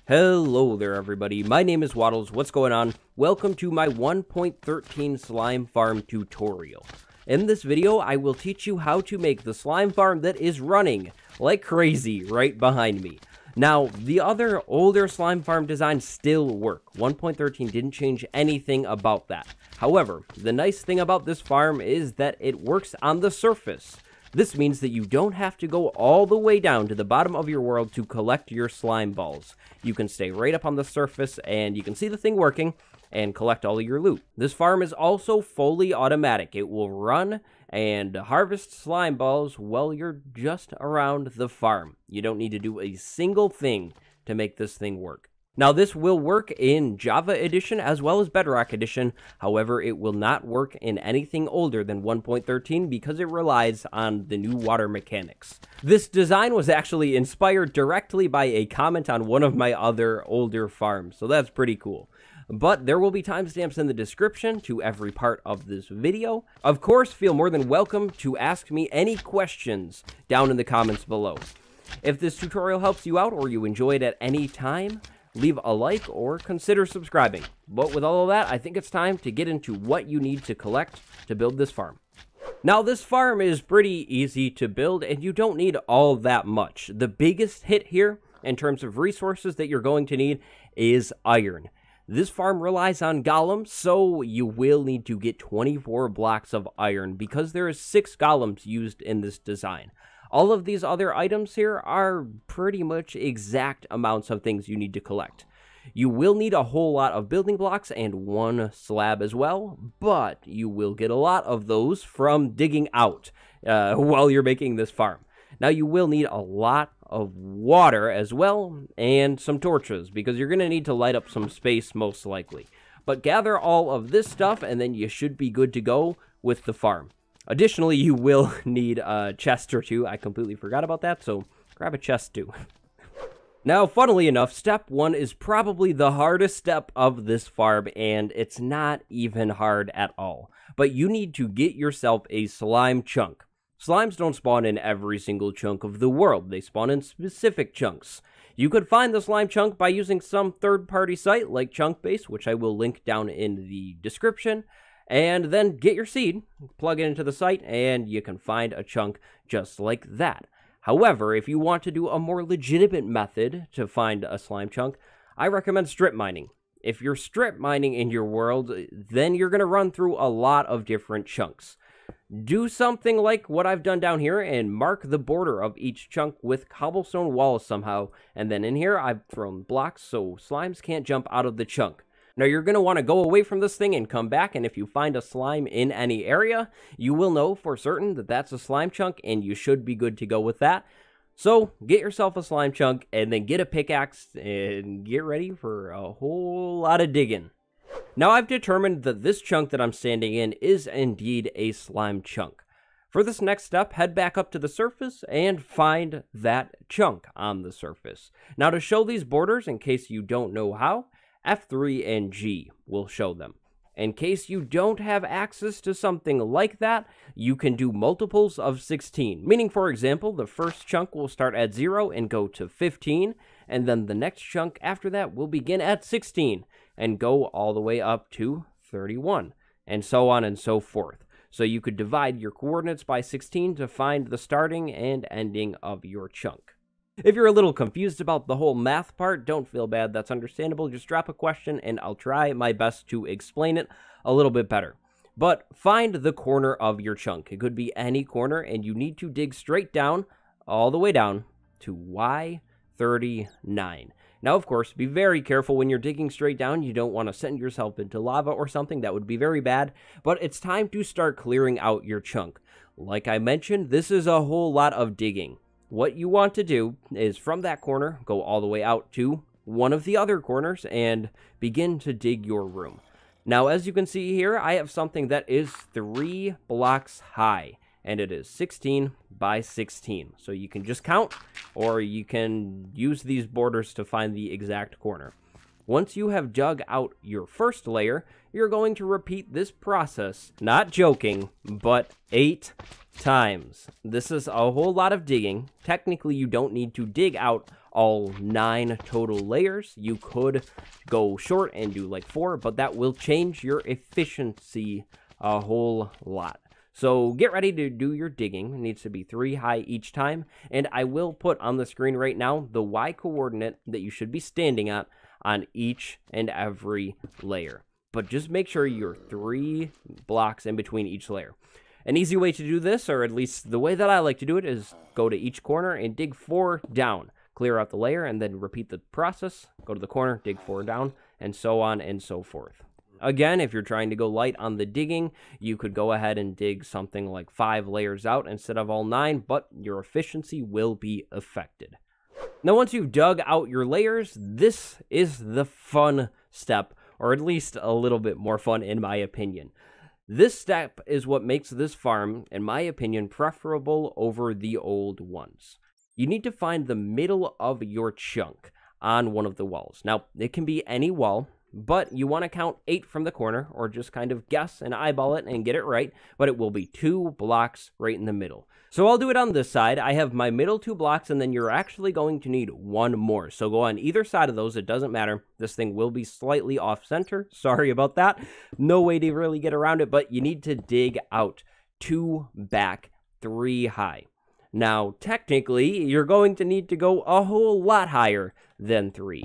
Hello there everybody, my name is Waddles, what's going on? Welcome to my 1.13 slime farm tutorial. In this video, I will teach you how to make the slime farm that is running like crazy right behind me. Now, the other older slime farm designs still work. 1.13 didn't change anything about that. However, the nice thing about this farm is that it works on the surface. This means that you don't have to go all the way down to the bottom of your world to collect your slime balls. You can stay right up on the surface and you can see the thing working and collect all of your loot. This farm is also fully automatic. It will run and harvest slime balls while you're just around the farm. You don't need to do a single thing to make this thing work. Now, this will work in Java Edition as well as Bedrock Edition. However, it will not work in anything older than 1.13 because it relies on the new water mechanics. This design was actually inspired directly by a comment on one of my other older farms, so that's pretty cool. But there will be timestamps in the description to every part of this video. Of course, feel more than welcome to ask me any questions down in the comments below. If this tutorial helps you out or you enjoy it at any time, leave a like or consider subscribing. But with all of that, I think it's time to get into what you need to collect to build this farm. Now, this farm is pretty easy to build and you don't need all that much. The biggest hit here in terms of resources that you're going to need is iron. This farm relies on golems, so you will need to get 24 blocks of iron because there is 6 golems used in this design. All of these other items here are pretty much exact amounts of things you need to collect. You will need a whole lot of building blocks and 1 slab as well, but you will get a lot of those from digging out while you're making this farm. Now, you will need a lot of water as well and some torches because you're going to need to light up some space most likely. But gather all of this stuff and then you should be good to go with the farm. Additionally, you will need a chest or 2. I completely forgot about that, so grab a chest too. Now, funnily enough, step 1 is probably the hardest step of this farm, and it's not even hard at all. But you need to get yourself a slime chunk. Slimes don't spawn in every single chunk of the world. They spawn in specific chunks. You could find the slime chunk by using some third-party site like Chunkbase, which I will link down in the description. And then get your seed, plug it into the site, and you can find a chunk just like that. However, if you want to do a more legitimate method to find a slime chunk, I recommend strip mining. If you're strip mining in your world, then you're going to run through a lot of different chunks. Do something like what I've done down here and mark the border of each chunk with cobblestone walls somehow. And then in here, I've thrown blocks so slimes can't jump out of the chunk. Now, you're going to want to go away from this thing and come back, and if you find a slime in any area, you will know for certain that that's a slime chunk, and you should be good to go with that. So, get yourself a slime chunk, and then get a pickaxe, and get ready for a whole lot of digging. Now, I've determined that this chunk that I'm standing in is indeed a slime chunk. For this next step, head back up to the surface and find that chunk on the surface. Now, to show these borders, in case you don't know how, F3 and G will show them. In case you don't have access to something like that, you can do multiples of 16. Meaning, for example, the first chunk will start at 0 and go to 15, and then the next chunk after that will begin at 16 and go all the way up to 31, and so on and so forth. So you could divide your coordinates by 16 to find the starting and ending of your chunk. If you're a little confused about the whole math part, don't feel bad, that's understandable. Just drop a question and I'll try my best to explain it a little bit better. But find the corner of your chunk. It could be any corner and you need to dig straight down, all the way down to Y39. Now, of course, be very careful when you're digging straight down. You don't want to send yourself into lava or something. That would be very bad. But it's time to start clearing out your chunk. Like I mentioned, this is a whole lot of digging. What you want to do is from that corner, go all the way out to one of the other corners and begin to dig your room. Now, as you can see here, I have something that is 3 blocks high, and it is 16 by 16. So you can just count, or you can use these borders to find the exact corner. Once you have dug out your first layer, you're going to repeat this process, not joking, but 8 times. This is a whole lot of digging. Technically, you don't need to dig out all 9 total layers. You could go short and do like 4, but that will change your efficiency a whole lot. So get ready to do your digging. It needs to be 3 high each time, and I will put on the screen right now the Y coordinate that you should be standing at on each and every layer. But just make sure you're 3 blocks in between each layer. An easy way to do this, or at least the way that I like to do it, is go to each corner and dig 4 down. Clear out the layer and then repeat the process. Go to the corner, dig 4 down, and so on and so forth. Again, if you're trying to go light on the digging, you could go ahead and dig something like 5 layers out instead of all 9, but your efficiency will be affected. Now, once you've dug out your layers, this is the fun step, or at least a little bit more fun in my opinion. This step is what makes this farm, in my opinion, preferable over the old ones. You need to find the middle of your chunk on one of the walls. Now, it can be any wall, but you want to count 8 from the corner, or just kind of guess and eyeball it and get it right, but it will be 2 blocks right in the middle. So I'll do it on this side. I have my middle 2 blocks, and then you're actually going to need 1 more. So go on either side of those. It doesn't matter. This thing will be slightly off center. Sorry about that. No way to really get around it, but you need to dig out 2 back, 3 high. Now, technically, you're going to need to go a whole lot higher than 3.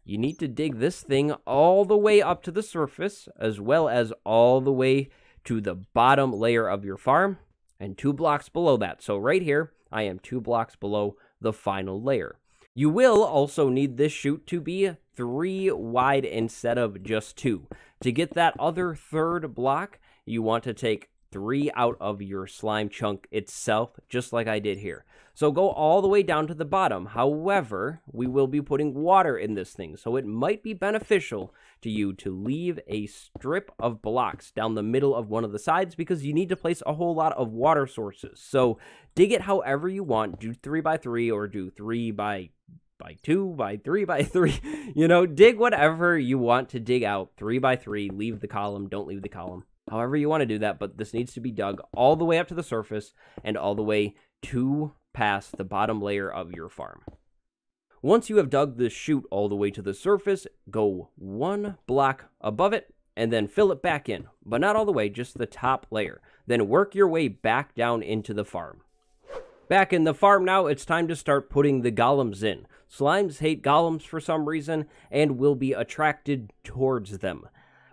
You need to dig this thing all the way up to the surface, as well as all the way to the bottom layer of your farm, and 2 blocks below that. So right here, I am 2 blocks below the final layer. You will also need this chute to be 3 wide instead of just 2. To get that other 3rd block, you want to take 3 out of your slime chunk itself, just like I did here. So go all the way down to the bottom. However, we will be putting water in this thing, so it might be beneficial to you to leave a strip of blocks down the middle of one of the sides, because you need to place a whole lot of water sources. So dig it however you want. Do 3 by 3 or do 3 by 2 by 3 by 3. You know, dig whatever you want to dig out. 3 by 3. Leave the column. Don't leave the column. However you want to do that, but this needs to be dug all the way up to the surface and all the way to past the bottom layer of your farm. Once you have dug the chute all the way to the surface, go 1 block above it and then fill it back in, but not all the way, just the top layer. Then work your way back down into the farm. Back in the farm now, it's time to start putting the golems in. Slimes hate golems for some reason and will be attracted towards them.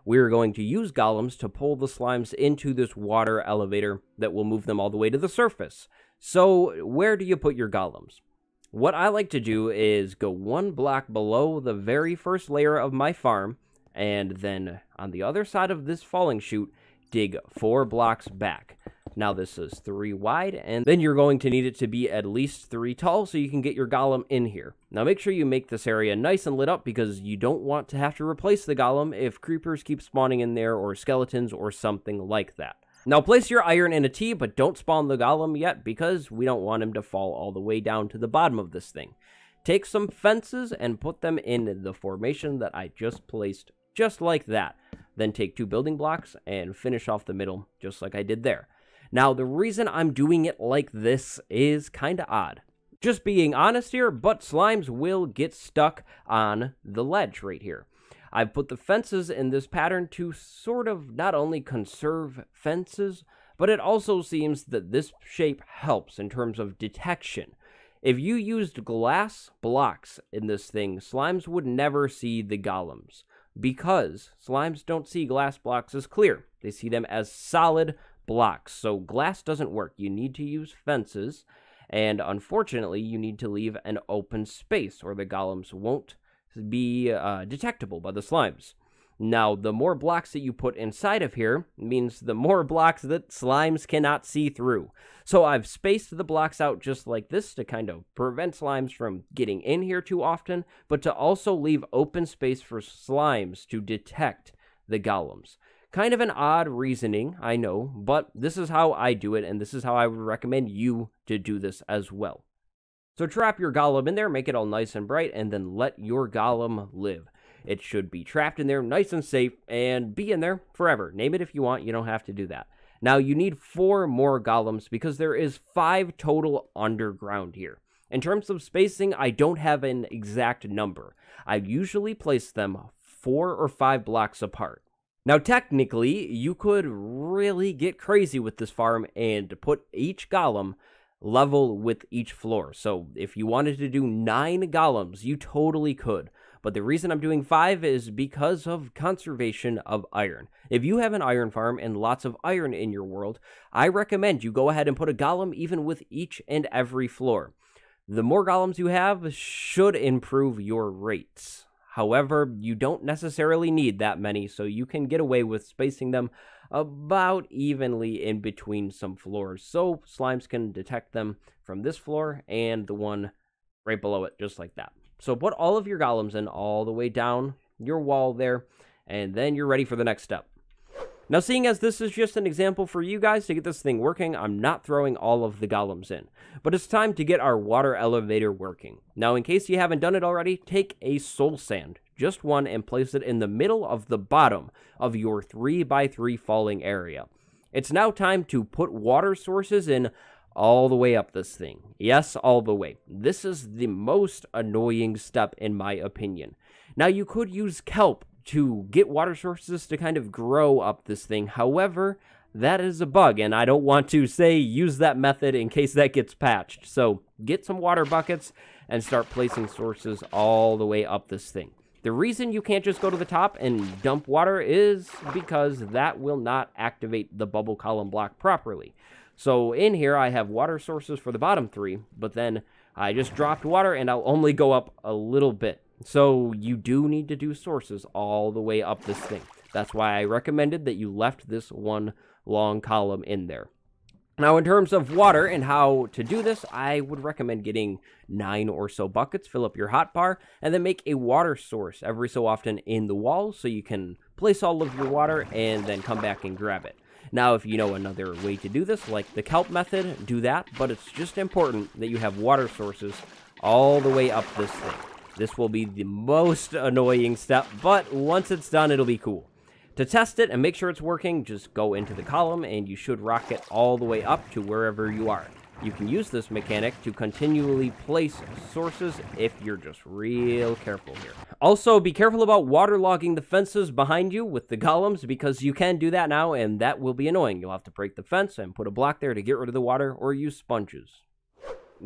We're going to use golems to pull the slimes into this water elevator that will move them all the way to the surface. So where do you put your golems? What I like to do is go 1 block below the very first layer of my farm, and then on the other side of this falling chute, dig 4 blocks back. Now this is 3 wide, and then you're going to need it to be at least 3 tall so you can get your golem in here. Now make sure you make this area nice and lit up, because you don't want to have to replace the golem if creepers keep spawning in there, or skeletons, or something like that. Now place your iron in a T, but don't spawn the golem yet, because we don't want him to fall all the way down to the bottom of this thing. Take some fences and put them in the formation that I just placed, just like that. Then take 2 building blocks and finish off the middle, just like I did there. Now, the reason I'm doing it like this is kind of odd. Just being honest here, but slimes will get stuck on the ledge right here. I've put the fences in this pattern to sort of not only conserve fences, but it also seems that this shape helps in terms of detection. If you used glass blocks in this thing, slimes would never see the golems, because slimes don't see glass blocks as clear. They see them as solid blocks, so glass doesn't work. You need to use fences, and unfortunately, you need to leave an open space, or the golems won't be detectable by the slimes. Now, the more blocks that you put inside of here means the more blocks that slimes cannot see through. So I've spaced the blocks out just like this to kind of prevent slimes from getting in here too often, but to also leave open space for slimes to detect the golems. Kind of an odd reasoning, I know, but this is how I do it, and this is how I would recommend you to do this as well. So trap your golem in there, make it all nice and bright, and then let your golem live. It should be trapped in there nice and safe and be in there forever. Name it if you want, you don't have to do that. Now you need 4 more golems because there is 5 total underground here. In terms of spacing, I don't have an exact number. I usually place them 4 or 5 blocks apart. Now, technically, you could really get crazy with this farm and put each golem level with each floor. So if you wanted to do 9 golems, you totally could. But the reason I'm doing 5 is because of conservation of iron. If you have an iron farm and lots of iron in your world, I recommend you go ahead and put a golem even with each and every floor. The more golems you have should improve your rates. However, you don't necessarily need that many, so you can get away with spacing them about evenly in between some floors, so slimes can detect them from this floor and the one right below it, just like that. So put all of your golems in all the way down your wall there, and then you're ready for the next step. Now, seeing as this is just an example for you guys to get this thing working, I'm not throwing all of the golems in. But it's time to get our water elevator working. Now, in case you haven't done it already, take a soul sand, just one, and place it in the middle of the bottom of your 3x3 falling area. It's now time to put water sources in all the way up this thing. Yes, all the way. This is the most annoying step in my opinion. Now, you could use kelp to get water sources to kind of grow up this thing. However, that is a bug, and I don't want to say use that method in case that gets patched. So get some water buckets and start placing sources all the way up this thing. The reason you can't just go to the top and dump water is because that will not activate the bubble column block properly. So in here, I have water sources for the bottom 3, but then I just dropped water and I'll only go up a little bit. So you do need to do sources all the way up this thing. That's why I recommended that you left this one long column in there. Now, in terms of water and how to do this, I would recommend getting 9 or so buckets, fill up your hotbar, and then make a water source every so often in the wall so you can place all of your water and then come back and grab it. Now, if you know another way to do this, like the kelp method, do that, but it's just important that you have water sources all the way up this thing. This will be the most annoying step, but once it's done, it'll be cool. To test it and make sure it's working, just go into the column and you should rocket all the way up to wherever you are. You can use this mechanic to continually place sources if you're just real careful here. Also, be careful about waterlogging the fences behind you with the golems, because you can do that now and that will be annoying. You'll have to break the fence and put a block there to get rid of the water, or use sponges.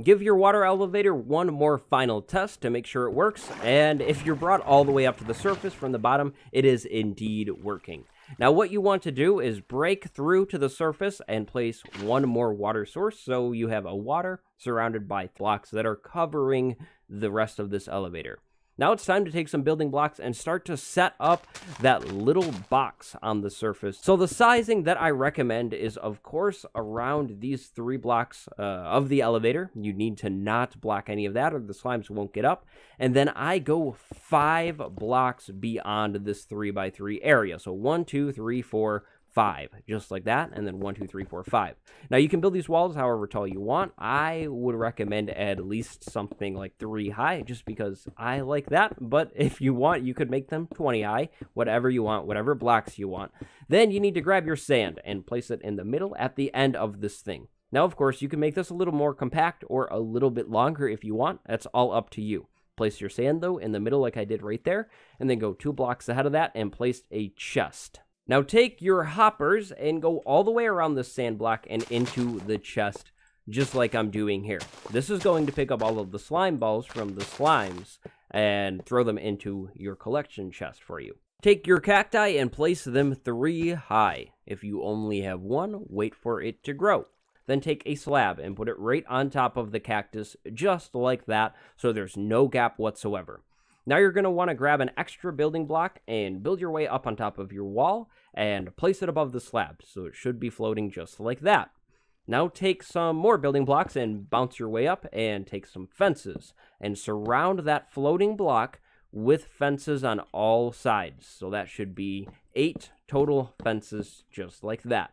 Give your water elevator one more final test to make sure it works, and if you're brought all the way up to the surface from the bottom, it is indeed working. Now, what you want to do is break through to the surface and place one more water source, so you have a water surrounded by blocks that are covering the rest of this elevator. Now it's time to take some building blocks and start to set up that little box on the surface. So the sizing that I recommend is, of course, around these 3 blocks of the elevator. You need to not block any of that or the slimes won't get up. And then I go 5 blocks beyond this 3x3 area. So 1, 2, 3, 4, 5, just like that, and then 1, 2, 3, 4, 5. Now you can build these walls however tall you want. I would recommend at least something like 3 high, just because I like that. But if you want, you could make them 20 high, whatever you want, whatever blocks you want. Then you need to grab your sand and place it in the middle at the end of this thing. Now, of course, you can make this a little more compact or a little bit longer if you want. That's all up to you. Place your sand, though, in the middle like I did right there, and then go 2 blocks ahead of that and place a chest. Now take your hoppers and go all the way around this sand block and into the chest, just like I'm doing here. This is going to pick up all of the slime balls from the slimes and throw them into your collection chest for you. Take your cacti and place them 3 high. If you only have 1, wait for it to grow. Then take a slab and put it right on top of the cactus, just like that, so there's no gap whatsoever. Now you're going to want to grab an extra building block and build your way up on top of your wall and place it above the slab, so it should be floating just like that. Now take some more building blocks and bounce your way up, and take some fences and surround that floating block with fences on all sides. So that should be 8 total fences just like that.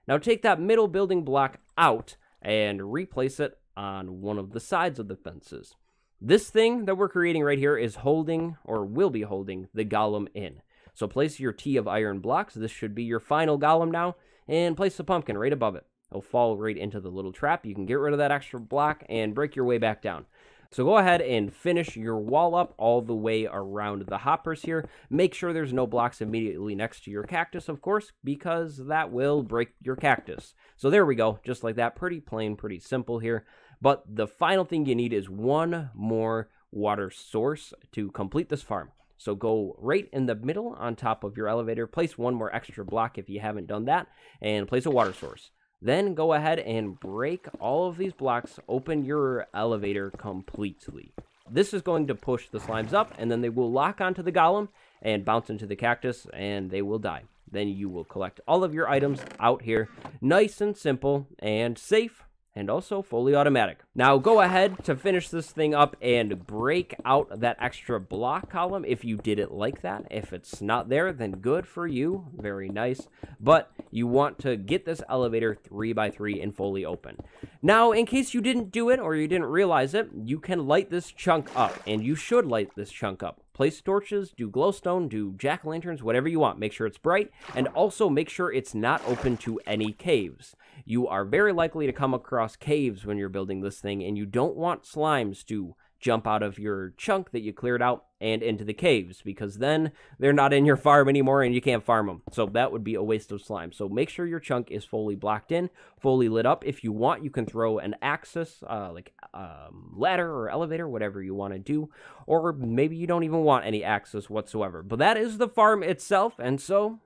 Now take that middle building block out and replace it on one of the sides of the fences. This thing that we're creating right here is holding, or will be holding, the golem in. So place your T of iron blocks. This should be your final golem now, and place the pumpkin right above it. It'll fall right into the little trap. You can get rid of that extra block and break your way back down. So go ahead and finish your wall up all the way around the hoppers here. Make sure there's no blocks immediately next to your cactus, of course, because that will break your cactus. So there we go, just like that. Pretty plain, pretty simple here. But the final thing you need is one more water source to complete this farm. So go right in the middle on top of your elevator, place one more extra block if you haven't done that, and place a water source. Then go ahead and break all of these blocks, open your elevator completely. This is going to push the slimes up, and then they will lock onto the golem and bounce into the cactus, and they will die. Then you will collect all of your items out here, nice and simple and safe, and also fully automatic. Now go ahead to finish this thing up and break out that extra block column if you did it like that. If it's not there, then good for you, very nice. But you want to get this elevator 3x3 and fully open. Now, in case you didn't do it or you didn't realize it, you can light this chunk up, and you should light this chunk up. Place torches, do glowstone, do jack-o'-lanterns, whatever you want. Make sure it's bright, and also make sure it's not open to any caves. You are very likely to come across caves when you're building this thing, and you don't want slimes to jump out of your chunk that you cleared out and into the caves, because then they're not in your farm anymore and you can't farm them. So that would be a waste of slime. So make sure your chunk is fully blocked in, fully lit up. If you want, you can throw an axis, ladder or elevator, whatever you want to do, or maybe you don't even want any axis whatsoever. But that is the farm itself, and so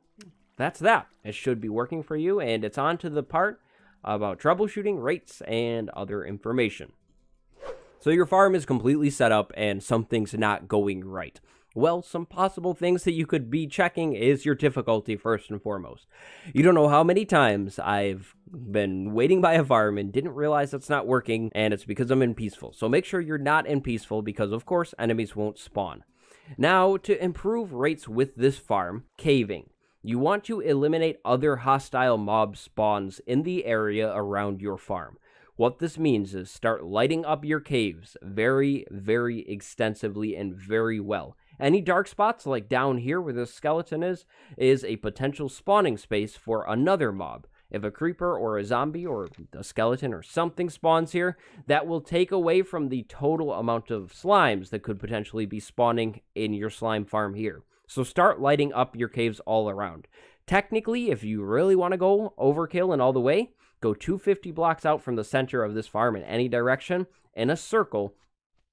that's that. It should be working for you, and it's on to the part about troubleshooting, rates, and other information. So your farm is completely set up and something's not going right. Well, some possible things that you could be checking is your difficulty first and foremost. You don't know how many times I've been waiting by a farm and didn't realize it's not working, and it's because I'm in peaceful. So make sure you're not in peaceful because, of course, enemies won't spawn. Now, to improve rates with this farm, caving. You want to eliminate other hostile mob spawns in the area around your farm. What this means is start lighting up your caves very, very extensively and very well. Any dark spots, like down here where this skeleton is a potential spawning space for another mob. If a creeper or a zombie or a skeleton or something spawns here, that will take away from the total amount of slimes that could potentially be spawning in your slime farm here. So start lighting up your caves all around. Technically, if you really want to go overkill and all the way, go 250 blocks out from the center of this farm in any direction in a circle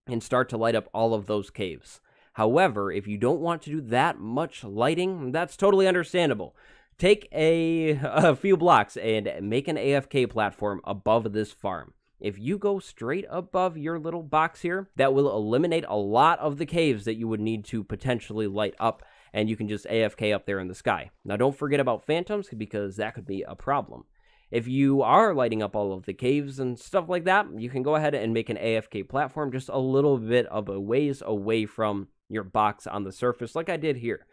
and start to light up all of those caves. However, if you don't want to do that much lighting, that's totally understandable. Take a few blocks and make an AFK platform above this farm. If you go straight above your little box here, that will eliminate a lot of the caves that you would need to potentially light up, and you can just AFK up there in the sky. Now, don't forget about phantoms, because that could be a problem. If you are lighting up all of the caves and stuff like that, you can go ahead and make an AFK platform just a little bit of a ways away from your box on the surface, like I did here.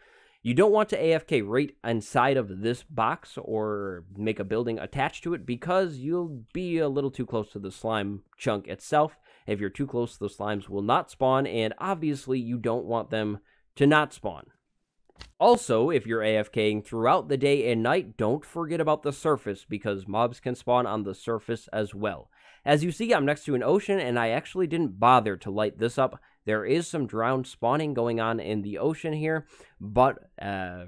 You don't want to AFK right inside of this box or make a building attached to it, because you'll be a little too close to the slime chunk itself. If you're too close, the slimes will not spawn, and obviously you don't want them to not spawn. Also, if you're AFKing throughout the day and night, don't forget about the surface, because mobs can spawn on the surface as well. As you see, I'm next to an ocean, and I actually didn't bother to light this up. There is some drowned spawning going on in the ocean here, but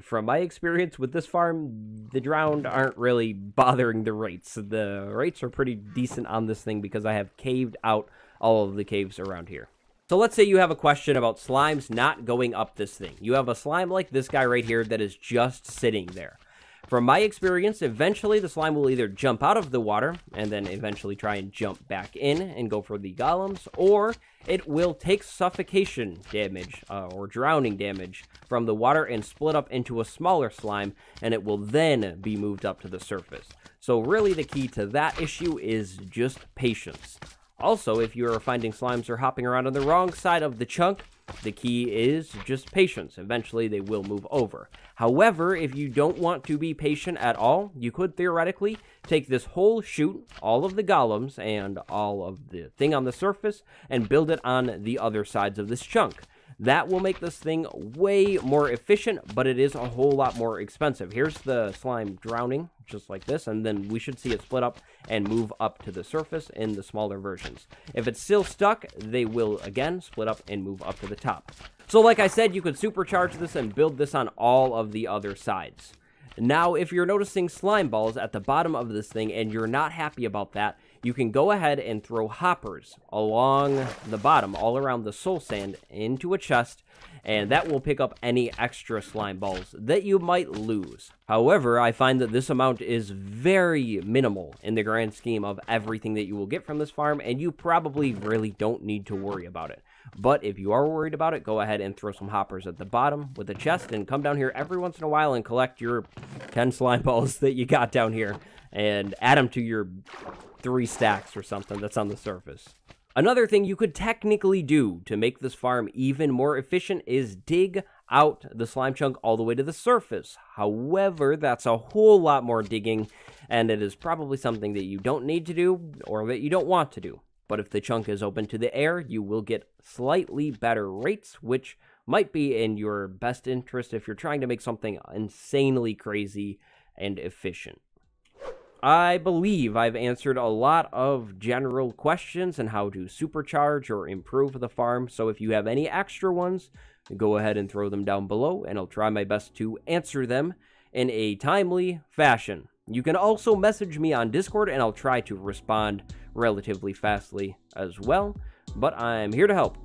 from my experience with this farm, the drowned aren't really bothering the rates. The rates are pretty decent on this thing because I have caved out all of the caves around here. So let's say you have a question about slimes not going up this thing. You have a slime like this guy right here that is just sitting there. From my experience, eventually the slime will either jump out of the water and then eventually try and jump back in and go for the golems, or it will take suffocation damage or drowning damage from the water and split up into a smaller slime, and it will then be moved up to the surface. So really the key to that issue is just patience. Also, if you are finding slimes are hopping around on the wrong side of the chunk, the key is just patience. Eventually, they will move over. However, if you don't want to be patient at all, you could theoretically take this whole chute, all of the golems, and all of the thing on the surface, and build it on the other sides of this chunk. That will make this thing way more efficient, but it is a whole lot more expensive. Here's the slime drowning, just like this, and then we should see it split up and move up to the surface in the smaller versions. If it's still stuck, they will again split up and move up to the top. So like I said, you could supercharge this and build this on all of the other sides. Now, if you're noticing slime balls at the bottom of this thing and you're not happy about that, you can go ahead and throw hoppers along the bottom, all around the soul sand, into a chest, and that will pick up any extra slime balls that you might lose. However, I find that this amount is very minimal in the grand scheme of everything that you will get from this farm, and you probably really don't need to worry about it. But if you are worried about it, go ahead and throw some hoppers at the bottom with a chest, and come down here every once in a while and collect your 10 slime balls that you got down here, and add them to your 3 stacks or something that's on the surface. Another thing you could technically do to make this farm even more efficient is dig out the slime chunk all the way to the surface. However, that's a whole lot more digging, and it is probably something that you don't need to do or that you don't want to do. But if the chunk is open to the air, you will get slightly better rates, which might be in your best interest if you're trying to make something insanely crazy and efficient. I believe I've answered a lot of general questions on how to supercharge or improve the farm, so if you have any extra ones, go ahead and throw them down below, and I'll try my best to answer them in a timely fashion. You can also message me on Discord, and I'll try to respond relatively fastly as well, but I'm here to help.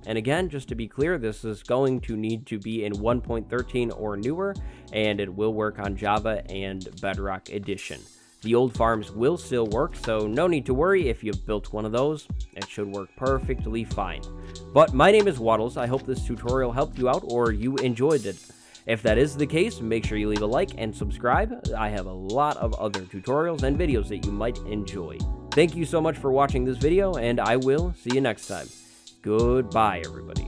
And again, just to be clear, this is going to need to be in 1.13 or newer, and it will work on Java and Bedrock Edition. The old farms will still work, so no need to worry. If you've built one of those, it should work perfectly fine. But my name is Waddles. I hope this tutorial helped you out or you enjoyed it. If that is the case, make sure you leave a like and subscribe. I have a lot of other tutorials and videos that you might enjoy. Thank you so much for watching this video, and I will see you next time. Goodbye, everybody.